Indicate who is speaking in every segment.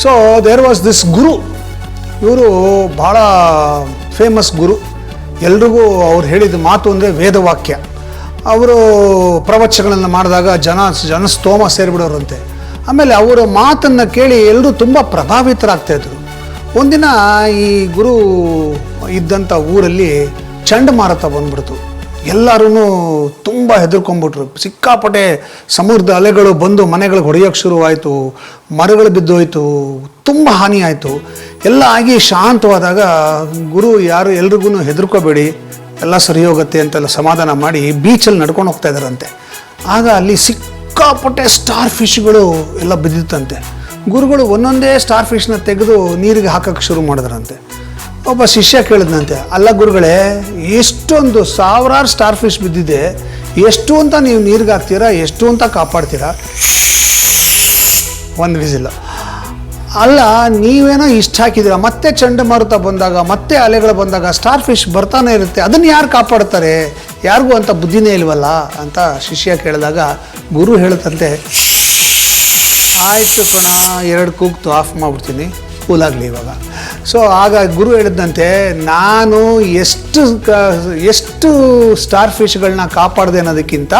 Speaker 1: So there was this ಗುರು. ಇವರು ಭಾಳ famous ಗುರು. ಎಲ್ರಿಗೂ ಅವ್ರು ಹೇಳಿದ ಮಾತು ಅಂದರೆ ವೇದವಾಕ್ಯ. ಅವರು ಪ್ರವಚನಗಳನ್ನು ಮಾಡಿದಾಗ ಜನಸ್ತೋಮ ಸೇರಿಬಿಡೋರಂತೆ. ಆಮೇಲೆ ಅವರ ಮಾತನ್ನು ಕೇಳಿ ಎಲ್ಲರೂ ತುಂಬ ಪ್ರಭಾವಿತರಾಗ್ತಾಯಿದ್ರು. ಒಂದಿನ ಈ ಗುರು ಇದ್ದಂಥ ಊರಲ್ಲಿ ಚಂಡಮಾರುತ ಬಂದ್ಬಿಡ್ತು. ಎಲ್ಲರೂ ತುಂಬ ಹೆದರ್ಕೊಂಡ್ಬಿಟ್ರು. ಸಿಕ್ಕಾಪಟ್ಟೆ ಸಮುದ್ರದ ಅಲೆಗಳು ಬಂದು ಮನೆಗಳಿಗೆ ಹೊಡೆಯೋಕ್ಕೆ ಶುರುವಾಯಿತು, ಮರಗಳು ಬಿದ್ದೋಯ್ತು, ತುಂಬ ಹಾನಿ ಆಯಿತು. ಎಲ್ಲ ಆಗಿ ಶಾಂತವಾದಾಗ ಗುರು ಎಲ್ರಿಗೂ ಹೆದರ್ಕೋಬೇಡಿ, ಎಲ್ಲ ಸರಿ ಹೋಗುತ್ತೆ ಅಂತೆಲ್ಲ ಸಮಾಧಾನ ಮಾಡಿ ಬೀಚಲ್ಲಿ ನಡ್ಕೊಂಡು ಹೋಗ್ತಾ ಇದ್ದಾರಂತೆ. ಆಗ ಅಲ್ಲಿ ಸಿಕ್ಕಾಪಟ್ಟೆ ಸ್ಟಾರ್ ಫಿಶ್ಗಳು ಎಲ್ಲ ಬಿದ್ದಿತ್ತಂತೆ. ಗುರುಗಳು ಒಂದೊಂದೇ ಸ್ಟಾರ್ ಫಿಶ್ನ ತೆಗೆದು ನೀರಿಗೆ ಹಾಕೋಕ್ಕೆ ಶುರು ಮಾಡಿದ್ರಂತೆ. ಒಬ್ಬ ಶಿಷ್ಯ ಕೇಳಿದ್ನಂತೆ, ಅಲ್ಲ ಗುರುಗಳೇ, ಎಷ್ಟೊಂದು ಸಾವಿರಾರು ಸ್ಟಾರ್ ಫಿಶ್ ಬಿದ್ದಿದೆ, ಎಷ್ಟು ಅಂತ ನೀವು ನೀರಿಗೆ ಹಾಕ್ತೀರಾ, ಎಷ್ಟು ಅಂತ ಕಾಪಾಡ್ತೀರಾ? ಒಂದು ವಿಸಿಲ್. ಅಲ್ಲ, ನೀವೇನೋ ಇಷ್ಟು ಹಾಕಿದ್ದೀರಾ, ಮತ್ತೆ ಚಂಡಮಾರುತ ಬಂದಾಗ, ಮತ್ತೆ ಅಲೆಗಳು ಬಂದಾಗ ಸ್ಟಾರ್ ಫಿಶ್ ಬರ್ತಾನೆ ಇರುತ್ತೆ, ಅದನ್ನು ಯಾರು ಕಾಪಾಡ್ತಾರೆ? ಯಾರಿಗೂ ಅಂತ ಬುದ್ಧಿನೇ ಇಲ್ವಲ್ಲ ಅಂತ ಶಿಷ್ಯ ಕೇಳಿದಾಗ ಗುರು ಹೇಳುತ್ತಂತೆ, ಆಯಿತು ಕಣ, 2 ಕೂಗ್ತು ಆಫ್ ಮಾಡಿಬಿಡ್ತೀನಿ, ಕೂಲಾಗಲಿ ಇವಾಗ. ಸೊ ಆಗ ಗುರು ಹೇಳಿದಂತೆ, ನಾನು ಎಷ್ಟು ಸ್ಟಾರ್ ಫಿಶ್ಗಳನ್ನ ಕಾಪಾಡಿದೆ ಅನ್ನೋದಕ್ಕಿಂತ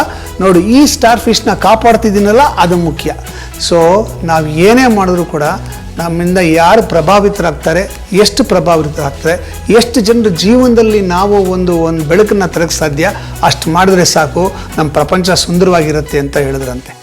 Speaker 1: ನೋಡಿ, ಈ ಸ್ಟಾರ್ ಫಿಶ್ನ ಕಾಪಾಡ್ತಿದ್ದೀನಲ್ಲ ಅದು ಮುಖ್ಯ. ಸೊ ನಾವು ಏನೇ ಮಾಡಿದ್ರೂ ಕೂಡ ನಮ್ಮಿಂದ ಯಾರು ಪ್ರಭಾವಿತರಾಗ್ತಾರೆ, ಎಷ್ಟು ಪ್ರಭಾವಿತರಾಗ್ತಾರೆ, ಎಷ್ಟು ಜನರ ಜೀವನದಲ್ಲಿ ನಾವು ಒಂದು ಬೆಳಕನ್ನು ತರಕ್ಕೆ ಸಾಧ್ಯ, ಅಷ್ಟು ಮಾಡಿದ್ರೆ ಸಾಕು, ನಮ್ಮ ಪ್ರಪಂಚ ಸುಂದರವಾಗಿರುತ್ತೆ ಅಂತ ಹೇಳಿದ್ರಂತೆ.